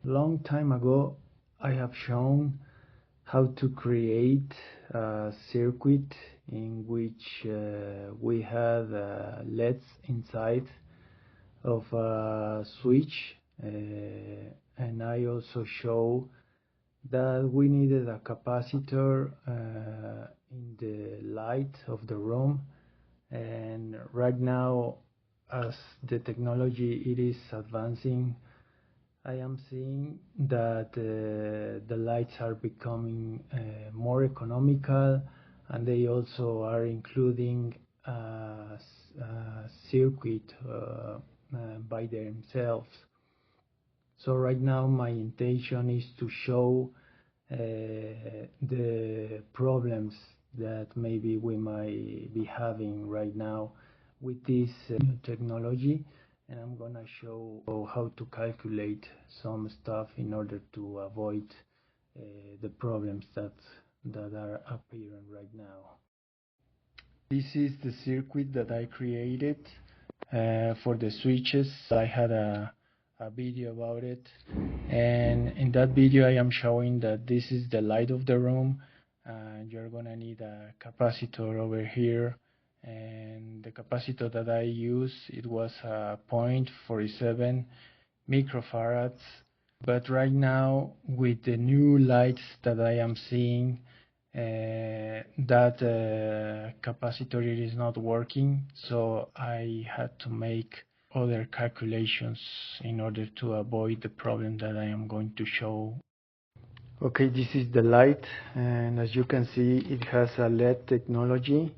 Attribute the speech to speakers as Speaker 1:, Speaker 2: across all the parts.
Speaker 1: Long time ago, I have shown how to create a circuit in which we had LEDs inside of a switch, and I also show that we needed a capacitor in the light of the room. And right now, as the technology it is advancing, I am seeing that the lights are becoming more economical, and they also are including a circuit by themselves. So right now my intention is to show the problems that maybe we might be having right now with this new technology, and I'm gonna show how to calculate some stuff in order to avoid the problems that are appearing right now. This is the circuit that I created for the switches. I had a video about it, and in that video I am showing that this is the light of the room, and you're gonna need a capacitor over here. And the capacitor that I use, it was a 0.47 microfarads. But right now, with the new lights that I am seeing, that capacitor is not working, so I had to make other calculations in order to avoid the problem that I am going to show. Okay, this is the light, and as you can see, it has a LED technology.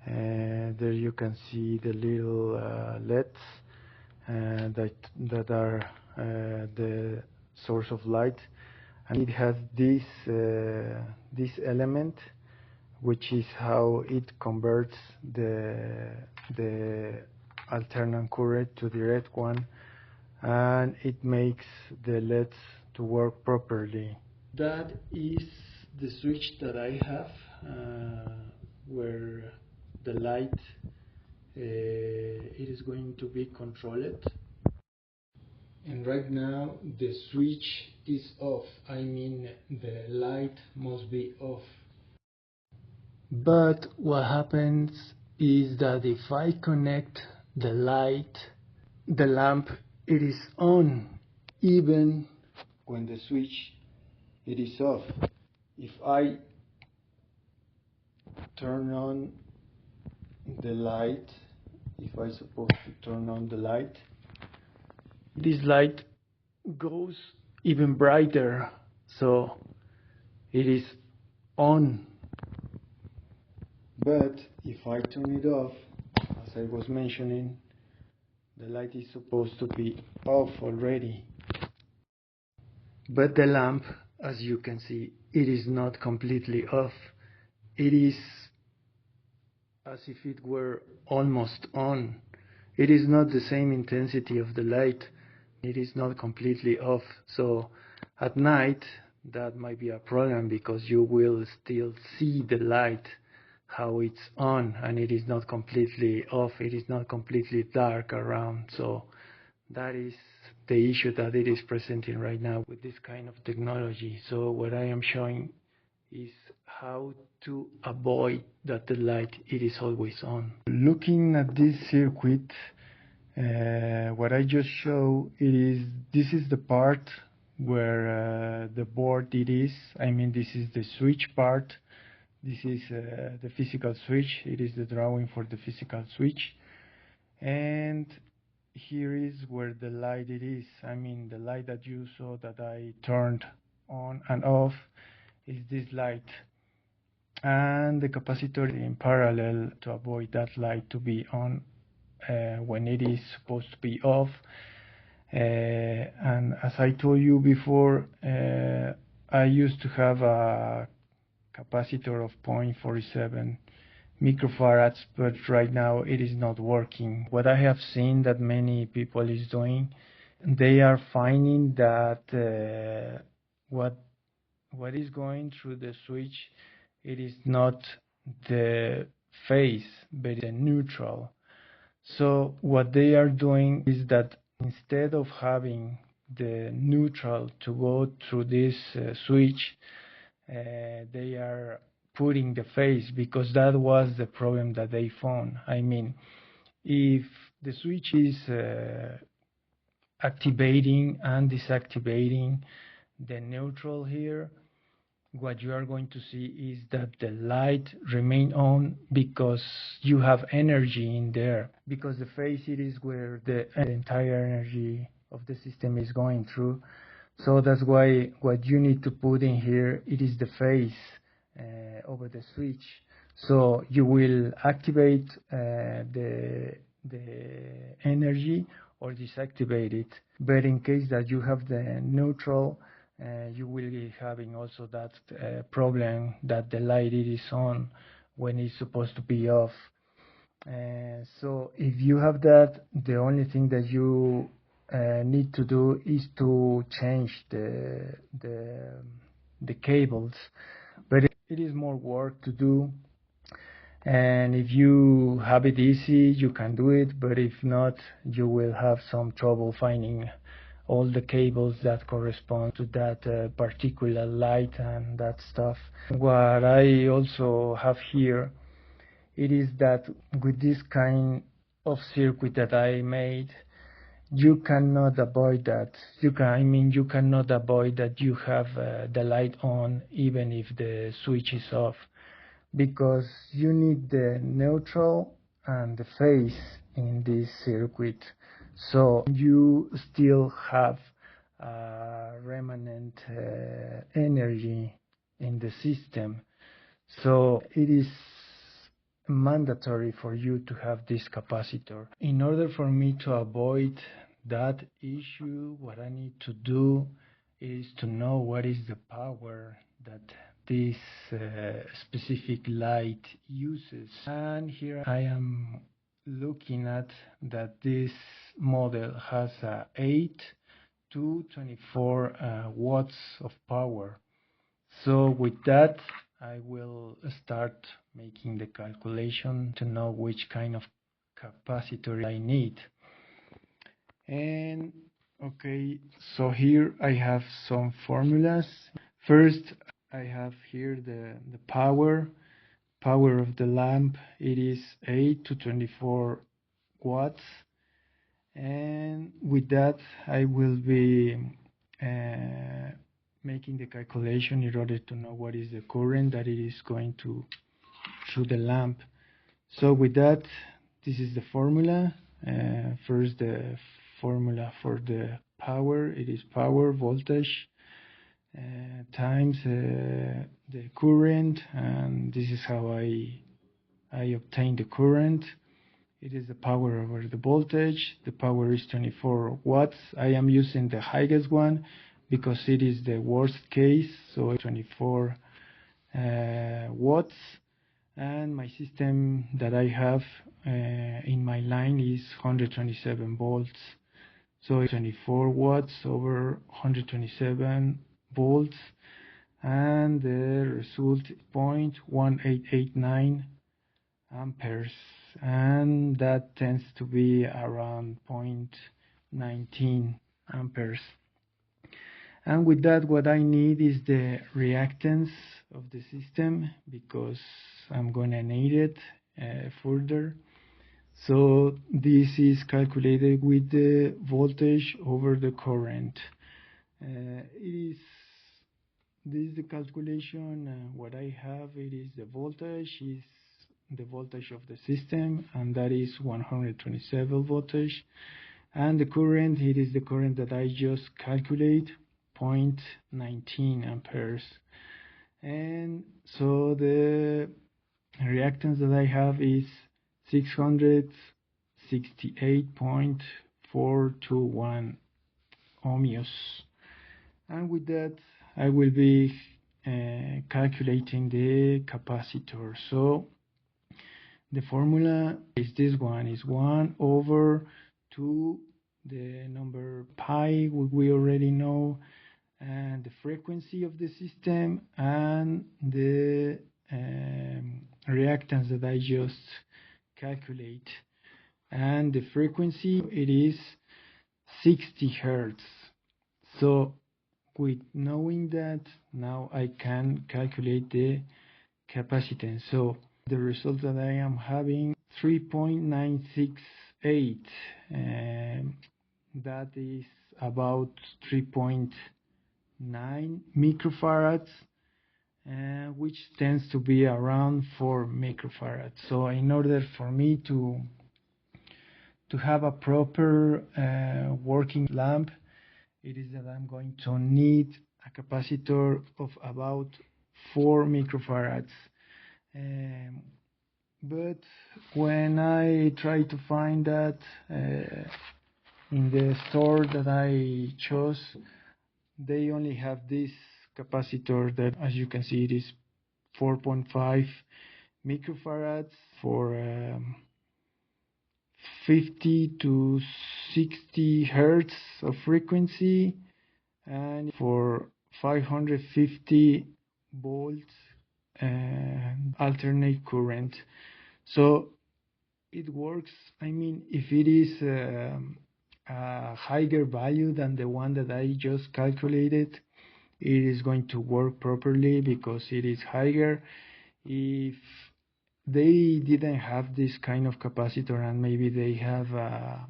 Speaker 1: There you can see the little LEDs that are the source of light, and it has this element, which is how it converts the alternate current to direct one, and it makes the LEDs to work properly. That is the switch that I have, where the light it is going to be controlled. And right now the switch is off. I mean, the light must be off. But what happens is that if I connect the light, the lamp, it is on even when the switch it is off. If I turn on the light, if I supposed to turn on the light, this light goes even brighter, so it is on. But if I turn it off, as I was mentioning, the light is supposed to be off already. But the lamp, as you can see, it is not completely off. It is as if it were almost on. It is not the same intensity of the light. It is not completely off. So at night, that might be a problem because you will still see the light, how it's on, and it is not completely off. It is not completely dark around. So that is the issue that it is presenting right now with this kind of technology. So what I am showing is how to avoid that the light it is always on. Looking at this circuit, what I just show this is the part where the board it is. I mean, this is the switch part. This is the physical switch. It is the drawing for the physical switch, and here is where the light it is. I mean, the light that you saw that I turned on and off is this light, and the capacitor in parallel to avoid that light to be on when it is supposed to be off. And as I told you before, I used to have a capacitor of 0.47 microfarads, but right now it is not working. What I have seen that many people is doing, they are finding that what is going through the switch, it is not the phase, but the neutral. So what they are doing is that instead of having the neutral to go through this switch, they are putting the phase, because that was the problem that they found. I mean, if the switch is activating and disactivating the neutral here, what you are going to see is that the light remain on because you have energy in there, because the phase it is where the entire energy of the system is going through. So that's why what you need to put in here, it is the phase over the switch. So you will activate the energy or deactivate it. But in case that you have the neutral, you will be having also that problem that the light it is on when it's supposed to be off. So if you have that, the only thing that you need to do is to change the cables, but it is more work to do. And if you have it easy, you can do it, but if not, you will have some trouble finding all the cables that correspond to that particular light and that stuff. What I also have here, it is that with this kind of circuit that I made, you cannot avoid that. You cannot avoid that you have the light on even if the switch is off, because you need the neutral and the phase in this circuit. So you still have remnant energy in the system. So it is mandatory for you to have this capacitor. In order for me to avoid that issue, what I need to do is to know what is the power that this specific light uses. And here I am looking at that this model has 8 to 24 watts of power. So with that, I will start making the calculation to know which kind of capacitor I need. And okay, so here I have some formulas. First, I have here the power of the lamp. It is 8 to 24 watts. And with that, I will be making the calculation in order to know what is the current that it is going to through the lamp. So with that, this is the formula. First, the formula for the power, it is power voltage times the current, and this is how I obtain the current. It is the power over the voltage. The power is 24 watts. I am using the highest one because it is the worst case, so 24 watts. And my system that I have in my line is 127 volts. So 24 watts over 127 volts, and the result is 0.1889 amperes, and that tends to be around 0.19 amperes. And with that, what I need is the reactance of the system, because I'm gonna need it further. So this is calculated with the voltage over the current. This is the calculation. What I have, it is the voltage of the system, and that is 127 voltage. And the current, it is the current that I just calculate, 0.19 amperes. And so the reactance that I have is 668.421 ohms. And with that, I will be calculating the capacitor. So the formula is this one, is 1 over 2, the number pi we already know, and the frequency of the system, and the reactance that I just calculate. And the frequency, it is 60 hertz. So with knowing that, now I can calculate the capacitance. So the result that I am having 3.968, that is about 3.9 microfarads, which tends to be around 4 microfarads. So in order for me to have a proper working lamp, it is that I'm going to need a capacitor of about 4 microfarads. But when I try to find that in the store that I chose, they only have this capacitor that, as you can see, it is 4.5 microfarads for 50 to 60 hertz of frequency, and for 550 volts alternate current. So it works. I mean, if it is a higher value than the one that I just calculated, it is going to work properly because it is higher. If they didn't have this kind of capacitor and maybe they have a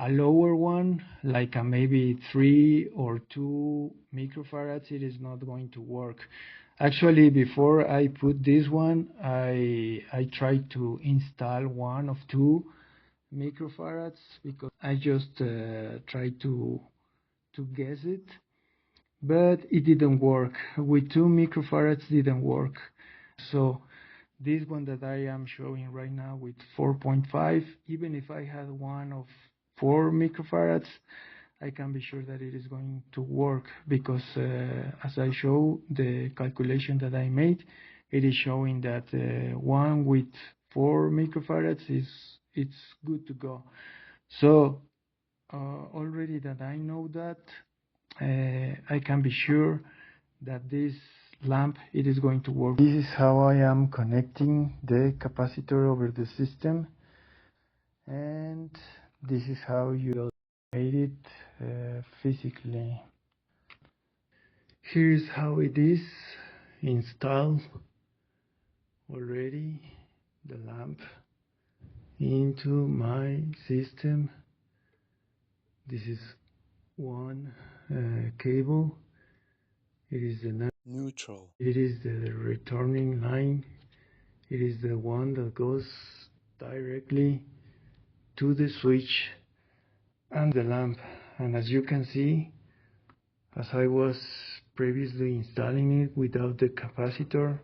Speaker 1: lower one, like a maybe 3 or 2 microfarads, it is not going to work. Actually, before I put this one, I tried to install one of 2 microfarads because I just tried to guess it, but it didn't work. With 2 microfarads didn't work. So this one that I am showing right now with 4.5, even if I had one of 4 microfarads, I can be sure that it is going to work because as I show the calculation that I made, it is showing that one with 4 microfarads it's good to go. So already that I know that, I can be sure that this lamp it is going to work. This is how I am connecting the capacitor over the system, and this is how you made it physically. Here's how it is installed already, the lamp into my system. This is one cable. It is the neutral. It is the returning line. It is the one that goes directly to the switch and the lamp. And as you can see, as I was previously installing it without the capacitor,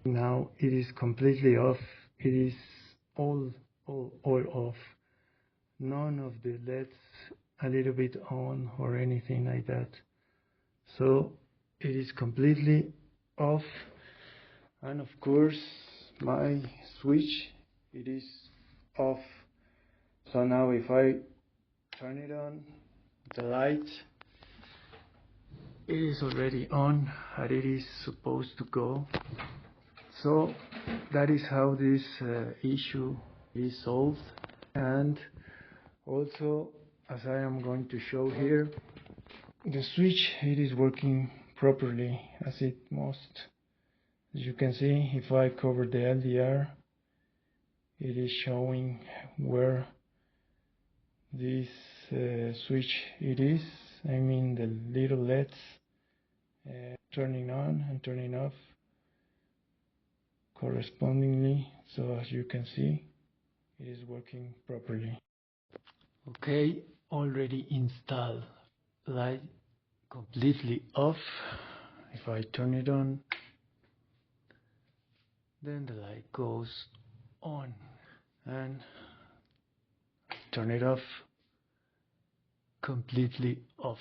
Speaker 1: now it is completely off. It is all off. None of the LEDs a little bit on or anything like that. So it is completely off. And of course my switch, it is off. So now if I turn it on, the light, it is already on and it is supposed to go. So that is how this issue is solved. And also, as I am going to show here, the switch, it is working properly as it must. As you can see, if I cover the LDR, it is showing where this switch it is. I mean the little LEDs turning on and turning off correspondingly. So as you can see, it is working properly. Okay, already installed. Light completely off. If I turn it on, then the light goes on, and turn it off, completely off.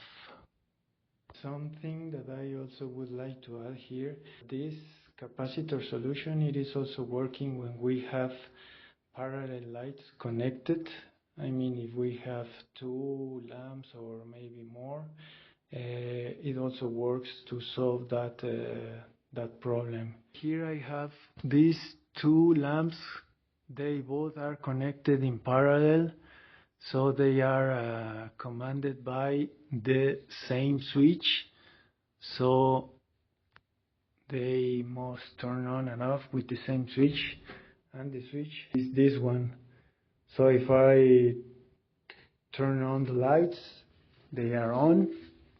Speaker 1: Something that I also would like to add here, this capacitor solution, it is also working when we have parallel lights connected. I mean, if we have 2 lamps or maybe more, it also works to solve that problem. Here I have these 2 lamps. They both are connected in parallel. So they are commanded by the same switch, so they must turn on and off with the same switch, and the switch is this one. So if I turn on the lights, they are on,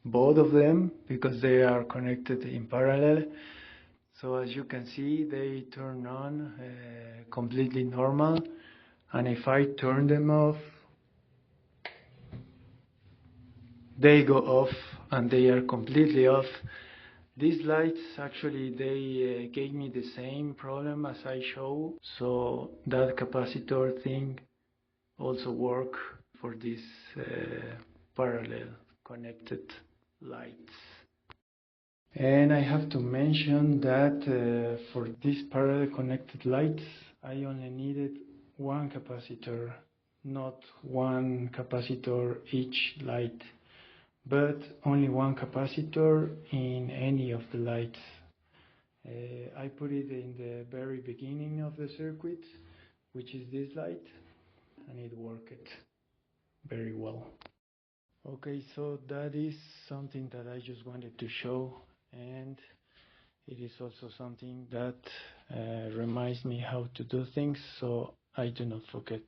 Speaker 1: both of them, because they are connected in parallel. So as you can see, they turn on completely normal, and if I turn them off, they go off and they are completely off. These lights actually they gave me the same problem as I show, so that capacitor thing also work for these parallel connected lights. And I have to mention that for these parallel connected lights I only needed one capacitor, not one capacitor each light, but only one capacitor in any of the lights. I put it in the very beginning of the circuit, which is this light, and it worked very well. Okay, so that is something that I just wanted to show, and it is also something that reminds me how to do things, so I do not forget.